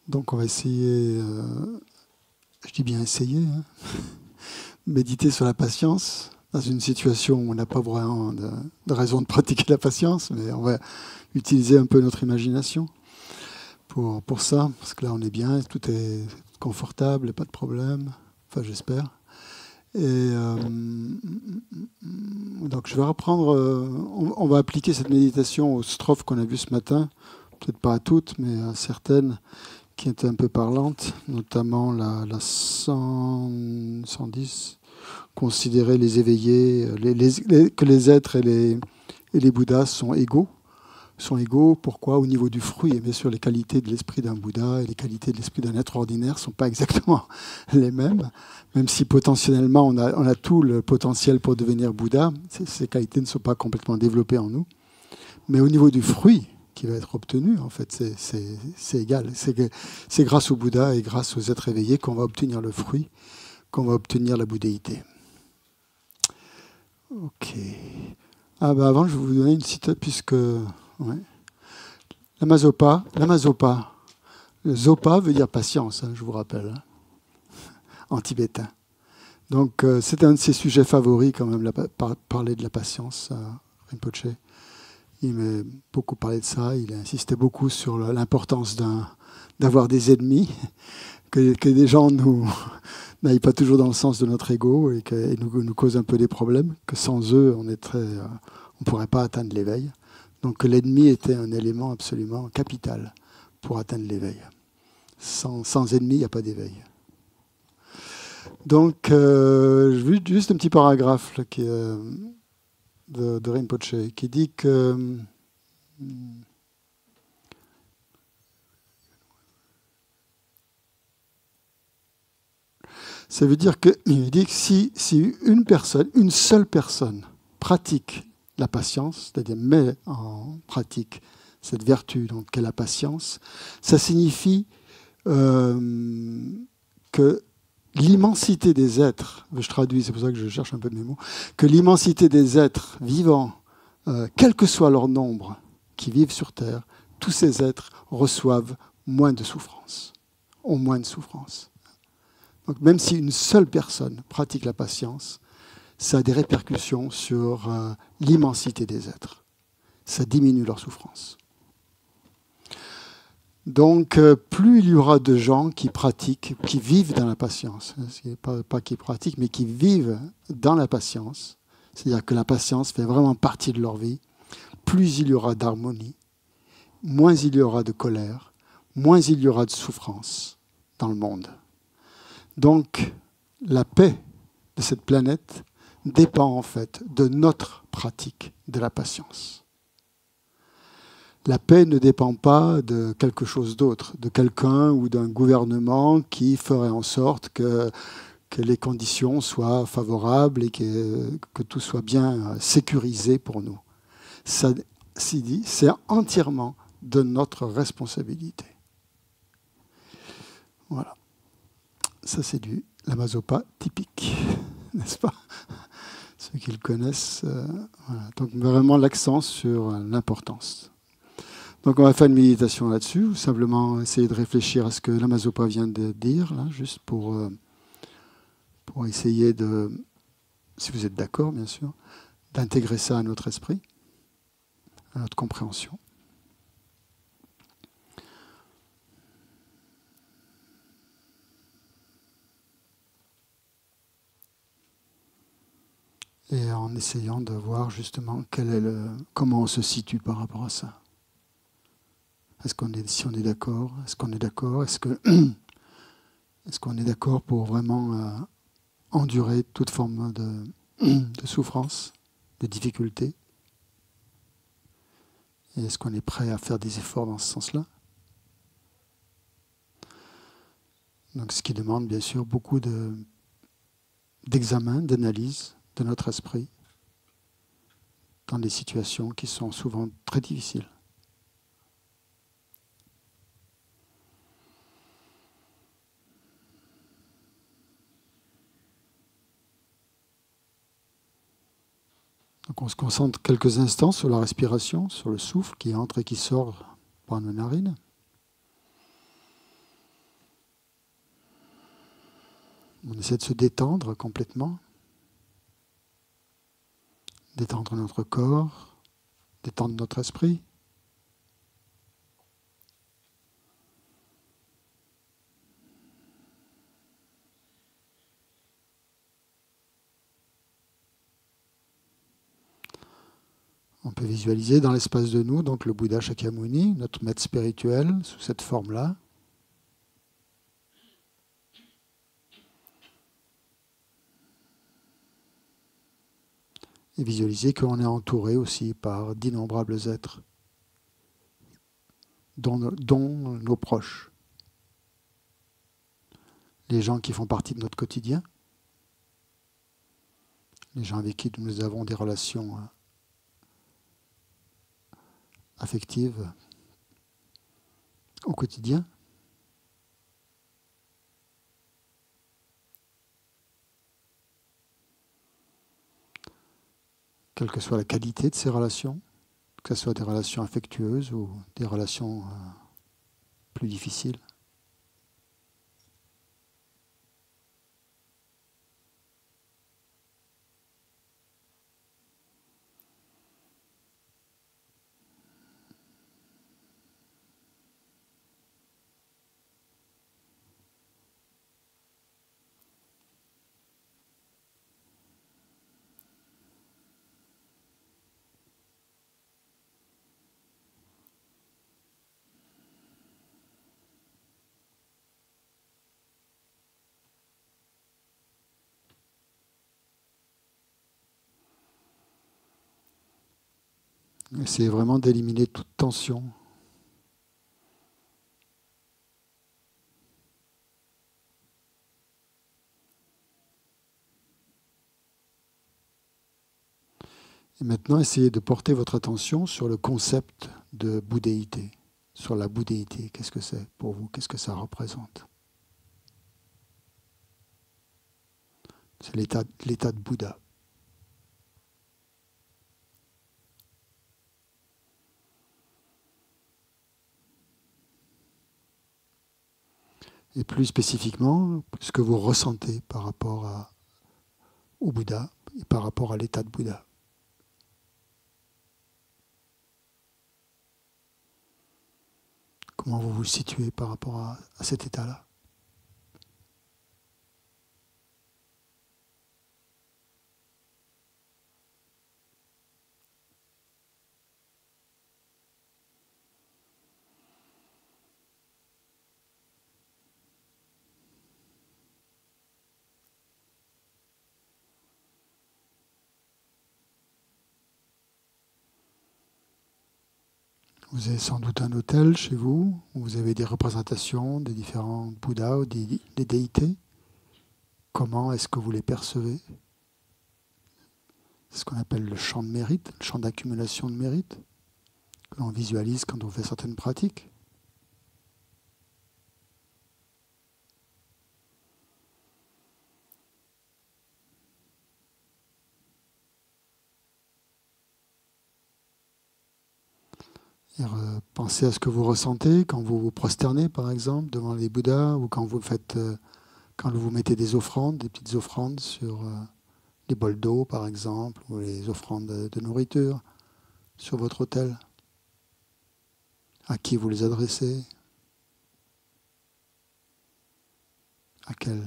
Donc on va essayer, je dis bien essayer, hein, méditer sur la patience dans une situation où on n'a pas vraiment de raison de pratiquer la patience, mais on va utiliser un peu notre imagination pour ça, parce que là on est bien, tout est confortable, pas de problème, enfin j'espère. Et donc je vais reprendre, on va appliquer cette méditation aux strophes qu'on a vues ce matin, peut-être pas à toutes, mais à certaines qui étaient un peu parlantes, notamment la 110, considérer les éveillés, que les êtres et les Bouddhas sont égaux. Sont égaux, pourquoi? Au niveau du fruit. Et bien sûr, les qualités de l'esprit d'un Bouddha et les qualités de l'esprit d'un être ordinaire ne sont pas exactement les mêmes, même si potentiellement on a tout le potentiel pour devenir Bouddha. Ces qualités ne sont pas complètement développées en nous. Mais au niveau du fruit qui va être obtenu, en fait, c'est égal. C'est grâce au Bouddha et grâce aux êtres éveillés qu'on va obtenir le fruit, qu'on va obtenir la bouddhéité. Ok. Ah ben avant, je vais vous donner une citation, puisque... Ouais. L'amazopa, le zopa veut dire patience, hein, je vous rappelle, hein, en tibétain. Donc c'est un de ses sujets favoris quand même, parler de la patience, Rinpoche. Il m'a beaucoup parlé de ça, il a insisté beaucoup sur l'importance d'avoir des ennemis, que des gens n'aillent pas toujours dans le sens de notre ego et qu'ils nous causent un peu des problèmes, que sans eux, on ne pourrait pas atteindre l'éveil. Donc l'ennemi était un élément absolument capital pour atteindre l'éveil. Sans ennemi, il n'y a pas d'éveil. Donc, juste un petit paragraphe là, de Rinpoche qui dit que ça veut dire qu'il dit que si une seule personne pratique la patience, c'est-à-dire met en pratique cette vertu donc qu'est la patience, ça signifie que l'immensité des êtres, je traduis, c'est pour ça que je cherche un peu mes mots, que l'immensité des êtres vivants, quel que soit leur nombre, qui vivent sur Terre, tous ces êtres reçoivent moins de souffrance, ont moins de souffrance. Donc même si une seule personne pratique la patience, ça a des répercussions sur l'immensité des êtres. Ça diminue leur souffrance. Donc, plus il y aura de gens qui pratiquent, qui vivent dans la patience, pas qui pratiquent, mais qui vivent dans la patience, c'est-à-dire que la patience fait vraiment partie de leur vie, plus il y aura d'harmonie, moins il y aura de colère, moins il y aura de souffrance dans le monde. Donc, la paix de cette planète dépend en fait de notre pratique de la patience. La paix ne dépend pas de quelque chose d'autre, de quelqu'un ou d'un gouvernement qui ferait en sorte que les conditions soient favorables et que tout soit bien sécurisé pour nous. Ça, c'est entièrement de notre responsabilité. Voilà. Ça, c'est du lamazopa typique, n'est-ce pas? Ceux qui le connaissent. Voilà. Donc vraiment l'accent sur l'importance. Donc on va faire une méditation là-dessus, ou simplement essayer de réfléchir à ce que l'amazopa vient de dire, là, juste pour essayer de, si vous êtes d'accord bien sûr, d'intégrer ça à notre esprit, à notre compréhension. Et en essayant de voir justement comment on se situe par rapport à ça. Si on est d'accord, est-ce qu'on est d'accord, est-ce qu'on est d'accord pour vraiment endurer toute forme de souffrance, de difficulté? Et est-ce qu'on est prêt à faire des efforts dans ce sens-là? Donc, ce qui demande bien sûr beaucoup d'examen, d'analyse de notre esprit dans des situations qui sont souvent très difficiles. Donc on se concentre quelques instants sur la respiration, sur le souffle qui entre et qui sort par nos narines. On essaie de se détendre complètement, détendre notre corps, détendre notre esprit. On peut visualiser dans l'espace de nous, donc le Bouddha Shakyamuni, notre maître spirituel, sous cette forme-là. Et visualiser qu'on est entouré aussi par d'innombrables êtres, dont nos proches, les gens qui font partie de notre quotidien, les gens avec qui nous avons des relations affectives au quotidien. Quelle que soit la qualité de ces relations, que ce soit des relations affectueuses ou des relations plus difficiles. Essayez vraiment d'éliminer toute tension. Et maintenant, essayez de porter votre attention sur le concept de bouddhéité, sur la bouddhéité. Qu'est-ce que c'est pour vous? Qu'est-ce que ça représente? C'est l'état de Bouddha. Et plus spécifiquement, ce que vous ressentez par rapport au Bouddha et par rapport à l'état de Bouddha. Comment vous vous situez par rapport à cet état-là? Vous avez sans doute un hôtel chez vous, où vous avez des représentations des différents Bouddhas ou des déités. Comment est-ce que vous les percevez? C'est ce qu'on appelle le champ de mérite, le champ d'accumulation de mérite, que l'on visualise quand on fait certaines pratiques. Et pensez à ce que vous ressentez quand vous vous prosternez, par exemple, devant les Bouddhas, ou quand vous mettez des offrandes, des petites offrandes sur les bols d'eau, par exemple, ou les offrandes de nourriture sur votre autel. À qui vous les adressez? À quelle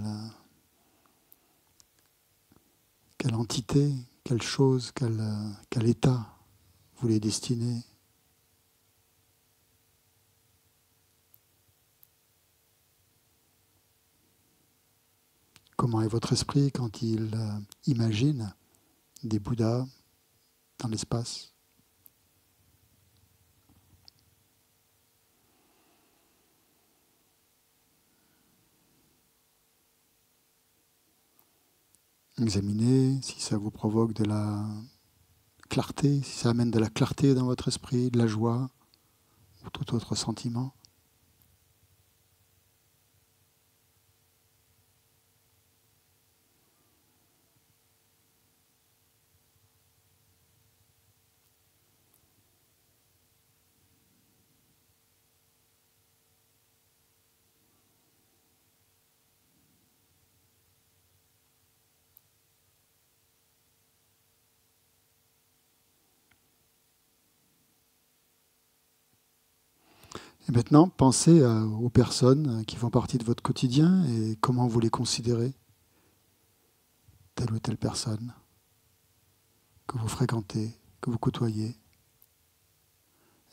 entité, quelle chose, quel état vous les destinez? Comment est votre esprit quand il imagine des Bouddhas dans l'espace? Examinez si ça vous provoque de la clarté, si ça amène de la clarté dans votre esprit, de la joie ou tout autre sentiment. Et maintenant, pensez aux personnes qui font partie de votre quotidien et comment vous les considérez, telle ou telle personne que vous fréquentez, que vous côtoyez.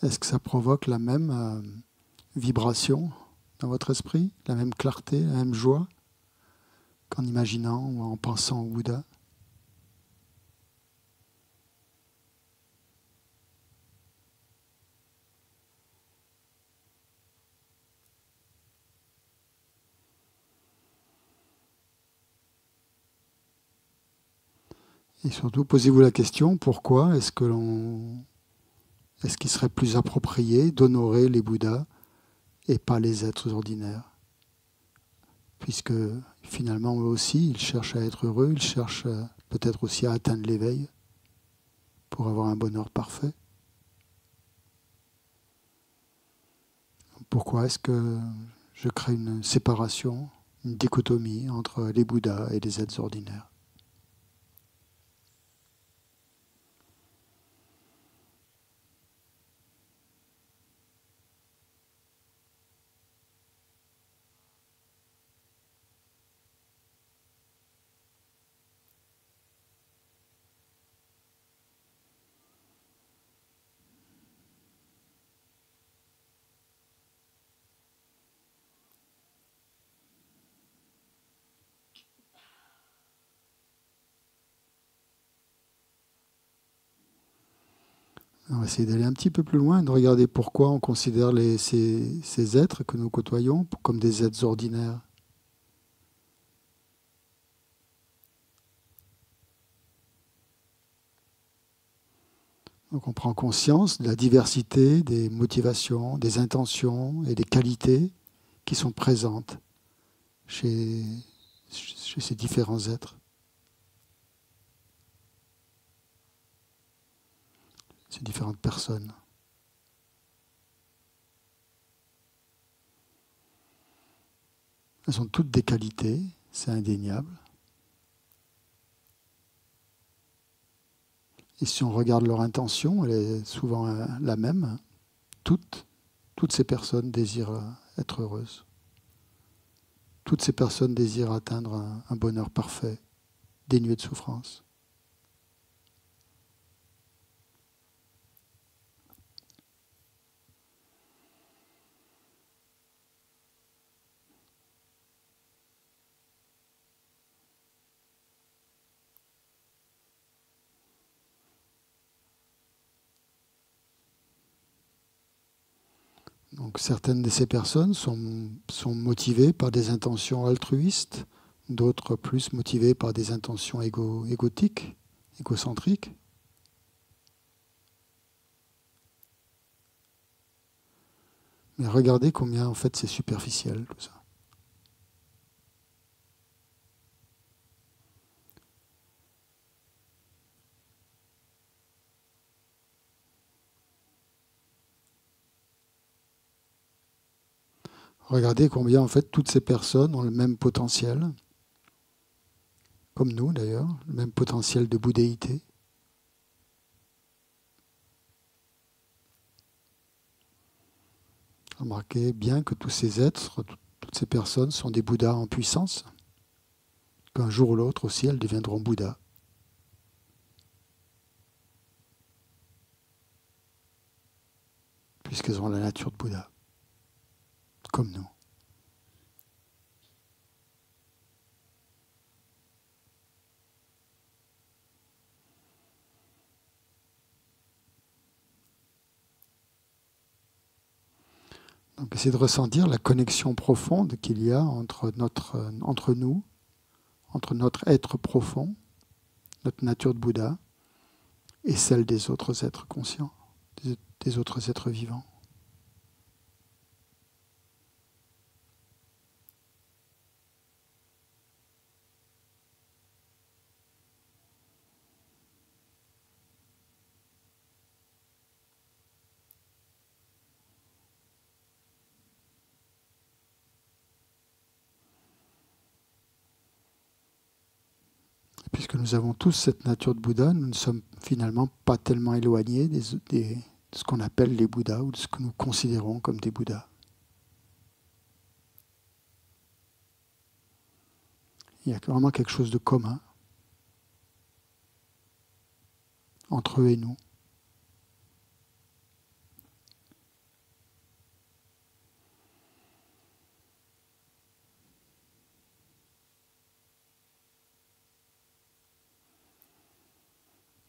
Est-ce que ça provoque la même vibration dans votre esprit, la même clarté, la même joie qu'en imaginant ou en pensant au Bouddha? Et surtout, posez-vous la question, pourquoi est-ce qu'il serait plus approprié d'honorer les Bouddhas et pas les êtres ordinaires? Puisque finalement, eux aussi, ils cherchent à être heureux, ils cherchent peut-être aussi à atteindre l'éveil pour avoir un bonheur parfait. Pourquoi est-ce que je crée une séparation, une dichotomie entre les Bouddhas et les êtres ordinaires? On va essayer d'aller un petit peu plus loin, de regarder pourquoi on considère ces êtres que nous côtoyons comme des êtres ordinaires. Donc on prend conscience de la diversité des motivations, des intentions et des qualités qui sont présentes chez ces différents êtres, ces différentes personnes. Elles ont toutes des qualités, c'est indéniable. Et si on regarde leur intention, elle est souvent la même. Toutes ces personnes désirent être heureuses. Toutes ces personnes désirent atteindre un bonheur parfait, dénué de souffrance. Donc certaines de ces personnes sont motivées par des intentions altruistes, d'autres plus motivées par des intentions égotiques, égocentriques. Mais regardez combien en fait c'est superficiel tout ça. Regardez combien en fait toutes ces personnes ont le même potentiel, comme nous d'ailleurs, le même potentiel de bouddhéité. Remarquez bien que tous ces êtres, toutes ces personnes sont des Bouddhas en puissance, qu'un jour ou l'autre aussi elles deviendront Bouddhas. Puisqu'elles ont la nature de Bouddha, comme nous. Donc essayez de ressentir la connexion profonde qu'il y a entre nous, entre notre être profond, notre nature de Bouddha, et celle des autres êtres conscients, des autres êtres vivants. Puisque nous avons tous cette nature de Bouddha, nous ne sommes finalement pas tellement éloignés de ce qu'on appelle les Bouddhas ou de ce que nous considérons comme des Bouddhas. Il y a vraiment quelque chose de commun entre eux et nous.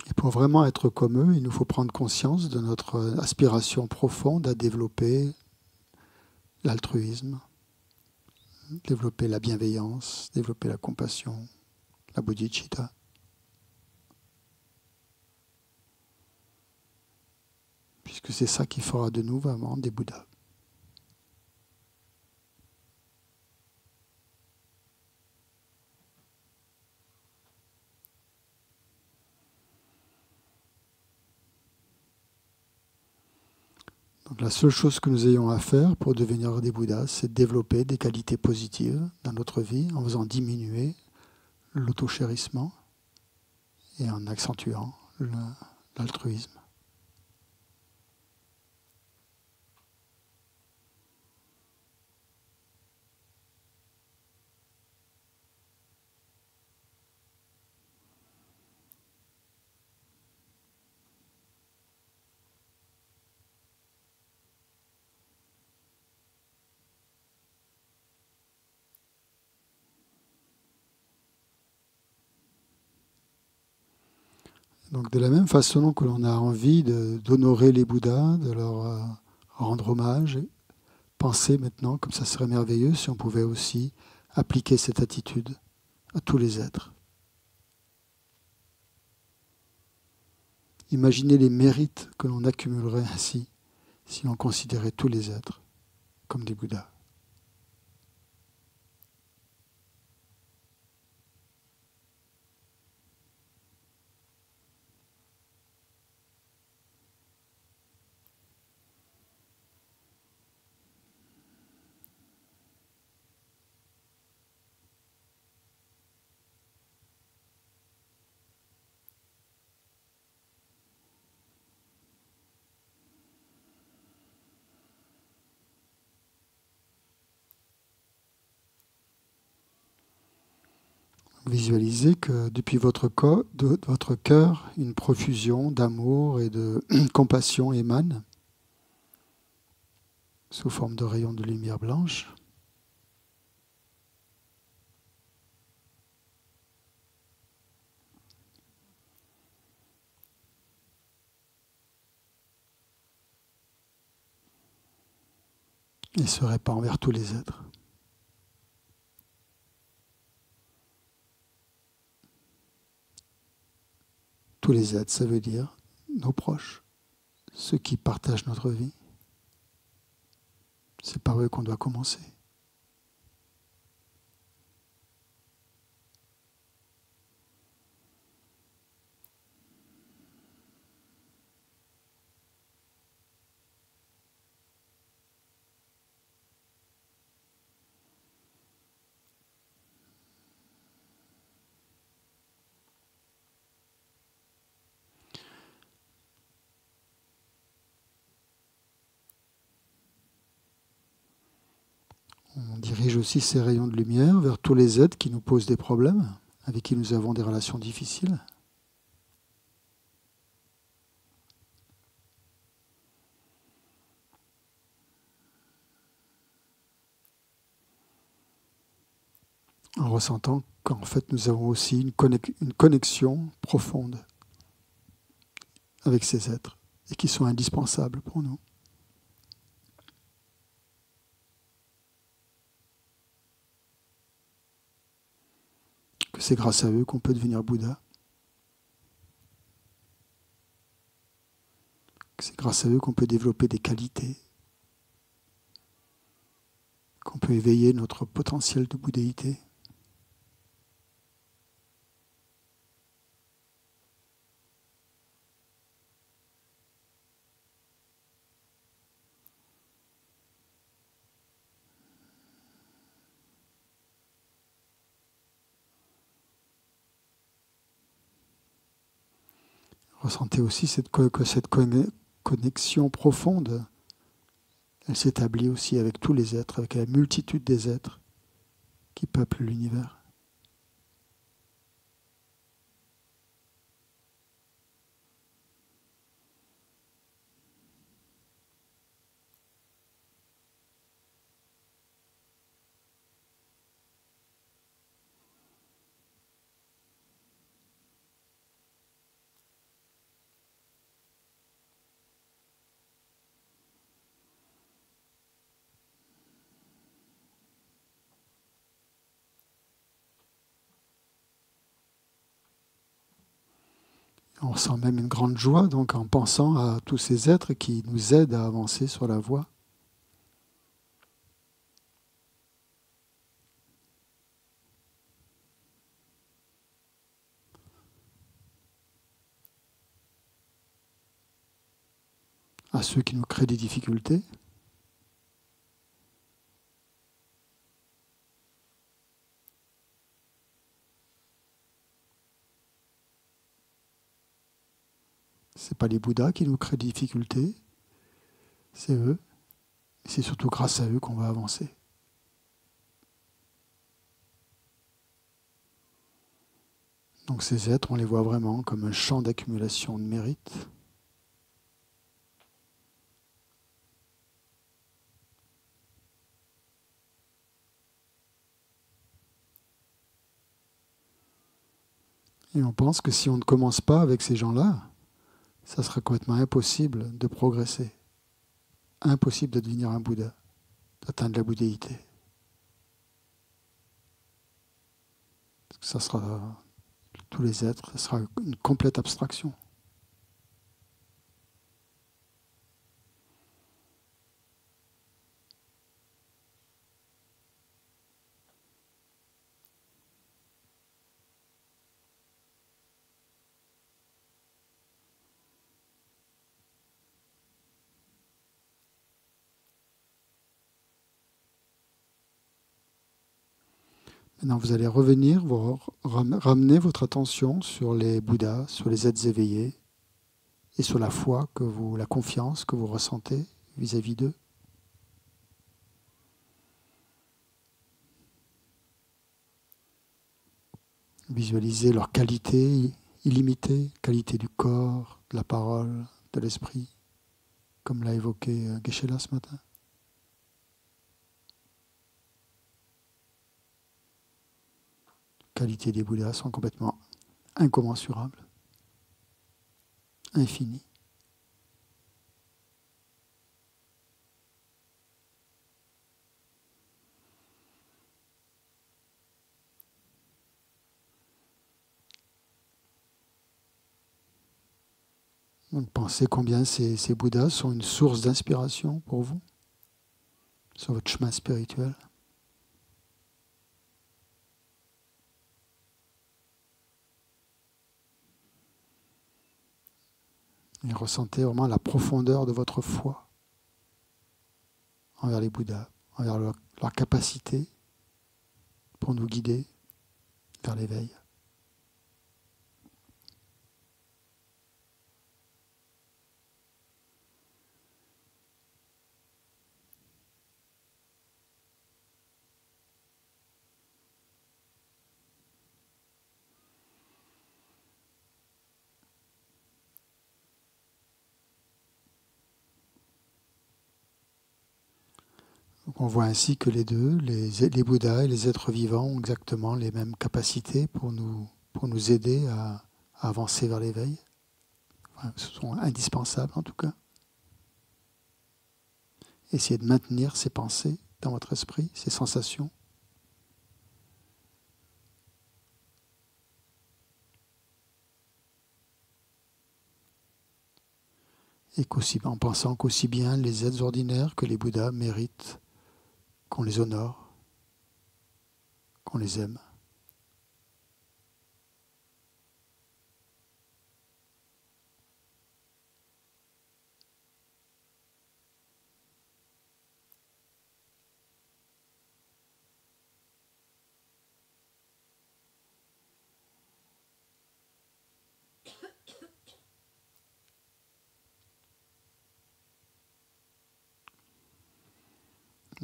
Et pour vraiment être comme eux, il nous faut prendre conscience de notre aspiration profonde à développer l'altruisme, développer la bienveillance, développer la compassion, la bodhicitta. Puisque c'est ça qui fera de nous vraiment des Bouddhas. Donc la seule chose que nous ayons à faire pour devenir des Bouddhas, c'est de développer des qualités positives dans notre vie en faisant diminuer l'autochérissement et en accentuant l'altruisme. Donc de la même façon que l'on a envie d'honorer les Bouddhas, de leur rendre hommage, pensez maintenant comme ça serait merveilleux si on pouvait aussi appliquer cette attitude à tous les êtres. Imaginez les mérites que l'on accumulerait ainsi si l'on considérait tous les êtres comme des Bouddhas. Visualisez que depuis votre cœur, une profusion d'amour et de compassion émane sous forme de rayons de lumière blanche. Et se répand vers tous les êtres. Tous les êtres, ça veut dire nos proches, ceux qui partagent notre vie. C'est par eux qu'on doit commencer. On dirige aussi ces rayons de lumière vers tous les êtres qui nous posent des problèmes, avec qui nous avons des relations difficiles. En ressentant qu'en fait nous avons aussi une connexion profonde avec ces êtres et qui sont indispensables pour nous. Que c'est grâce à eux qu'on peut devenir Bouddha. Que c'est grâce à eux qu'on peut développer des qualités. Qu'on peut éveiller notre potentiel de bouddhéité. Ressentez aussi cette connexion profonde, elle s'établit aussi avec tous les êtres, avec la multitude des êtres qui peuplent l'univers. On ressent même une grande joie donc en pensant à tous ces êtres qui nous aident à avancer sur la voie. À ceux qui nous créent des difficultés. Ce n'est pas les Bouddhas qui nous créent des difficultés, c'est eux. Et c'est surtout grâce à eux qu'on va avancer. Donc ces êtres, on les voit vraiment comme un champ d'accumulation de mérite. Et on pense que si on ne commence pas avec ces gens-là, ça sera complètement impossible de progresser. Impossible de devenir un Bouddha, d'atteindre la bouddhéité. Ça sera, tous les êtres, ça sera une complète abstraction. Maintenant, vous allez revenir, vous ramener votre attention sur les Bouddhas, sur les êtres éveillés et sur la foi, la confiance que vous ressentez vis-à-vis d'eux. Visualisez leur qualité illimitée, qualité du corps, de la parole, de l'esprit, comme l'a évoqué Geshe-la ce matin. Les qualités des Bouddhas sont complètement incommensurables, infinies. Donc pensez combien ces Bouddhas sont une source d'inspiration pour vous sur votre chemin spirituel. Et ressentez vraiment la profondeur de votre foi envers les Bouddhas, envers leur capacité pour nous guider vers l'éveil. Donc on voit ainsi que les deux, les Bouddhas et les êtres vivants, ont exactement les mêmes capacités pour nous aider à avancer vers l'éveil. Enfin, ce sont indispensables en tout cas. Essayez de maintenir ces pensées dans votre esprit, ces sensations. Et en pensant qu'aussi bien les êtres ordinaires que les Bouddhas méritent qu'on les honore, qu'on les aime.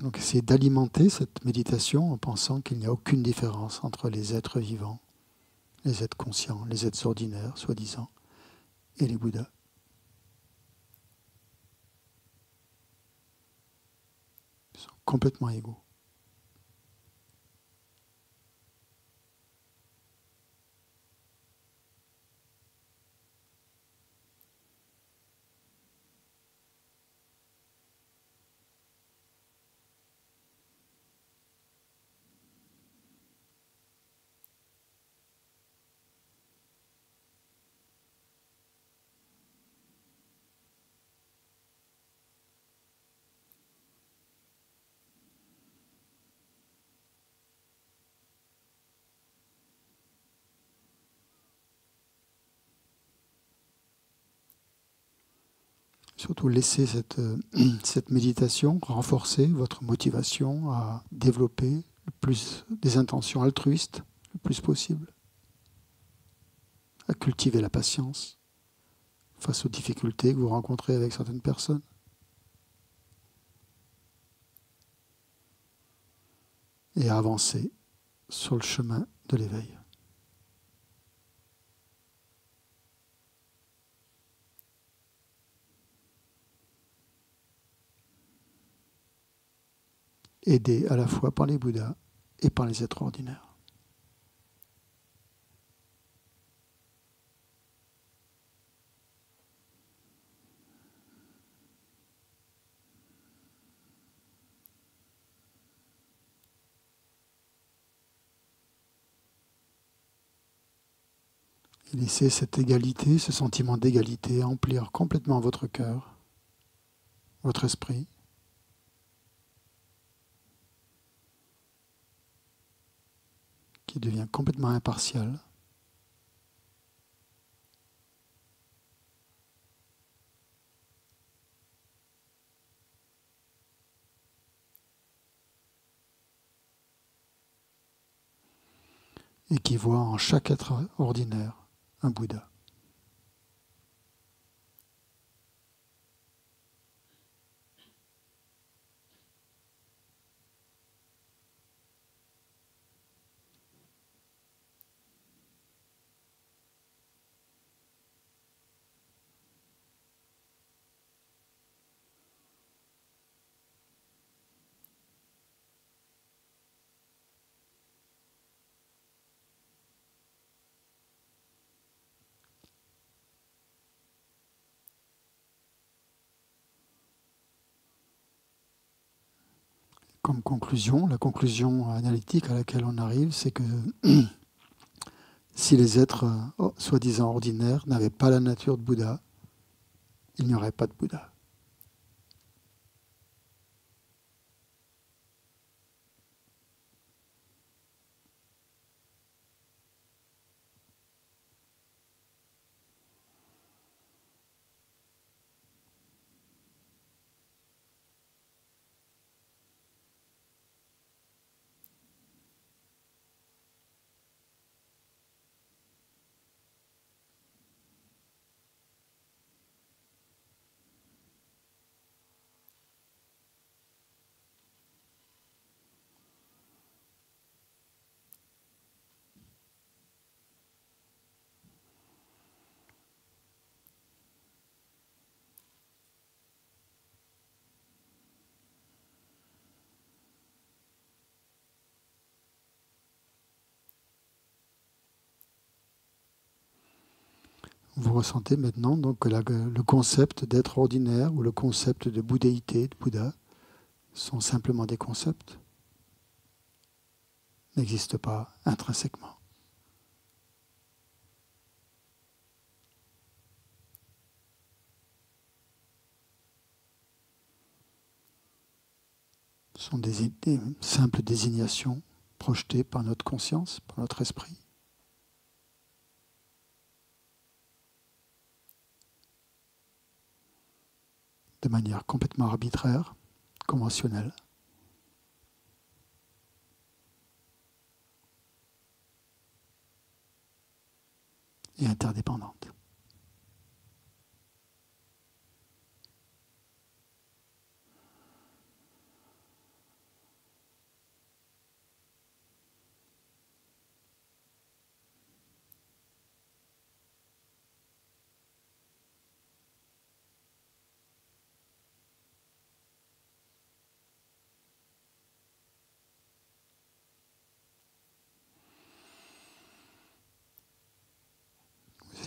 Donc essayez d'alimenter cette méditation en pensant qu'il n'y a aucune différence entre les êtres vivants, les êtres conscients, les êtres ordinaires, soi-disant, et les Bouddhas. Ils sont complètement égaux. Surtout laissez cette méditation renforcer votre motivation à développer le plus des intentions altruistes le plus possible, à cultiver la patience face aux difficultés que vous rencontrez avec certaines personnes. Et à avancer sur le chemin de l'éveil. Aidé à la fois par les Bouddhas et par les êtres ordinaires. Et laissez cette égalité, ce sentiment d'égalité emplir complètement votre cœur, votre esprit. Qui devient complètement impartial. Et qui voit en chaque être ordinaire un Bouddha. Comme conclusion, la conclusion analytique à laquelle on arrive, c'est que si les êtres soi-disant ordinaires n'avaient pas la nature de Bouddha, il n'y aurait pas de Bouddha. Vous ressentez maintenant donc que le concept d'être ordinaire ou le concept de bouddhéité, de Bouddha, sont simplement des concepts, n'existent pas intrinsèquement. Ce sont des simples désignations projetées par notre conscience, par notre esprit. De manière complètement arbitraire, conventionnelle. Et interdépendante.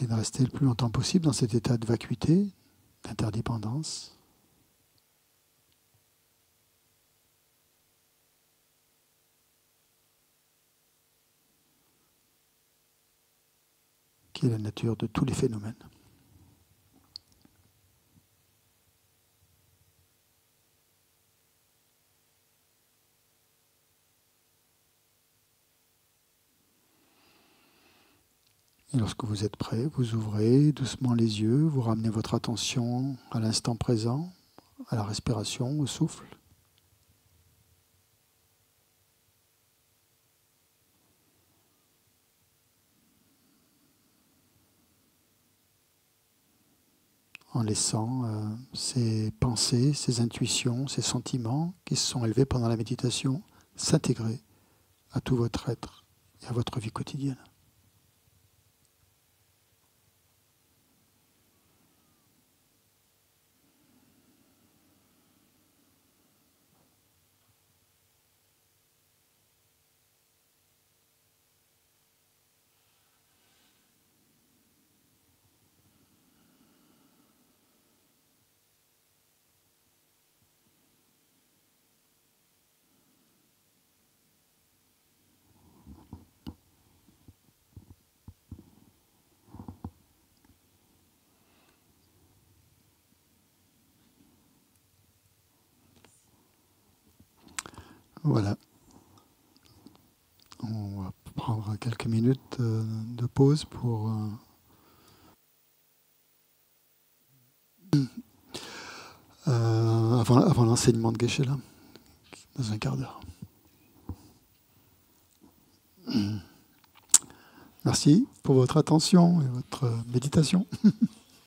essayez de rester le plus longtemps possible dans cet état de vacuité, d'interdépendance. Qui est la nature de tous les phénomènes. Et lorsque vous êtes prêt, vous ouvrez doucement les yeux, vous ramenez votre attention à l'instant présent, à la respiration, au souffle. En laissant ces pensées, ces intuitions, ces sentiments qui se sont élevés pendant la méditation s'intégrer à tout votre être et à votre vie quotidienne. Voilà. On va prendre quelques minutes de pause pour avant l'enseignement de Geshe-la, dans un quart d'heure. Merci pour votre attention et votre méditation.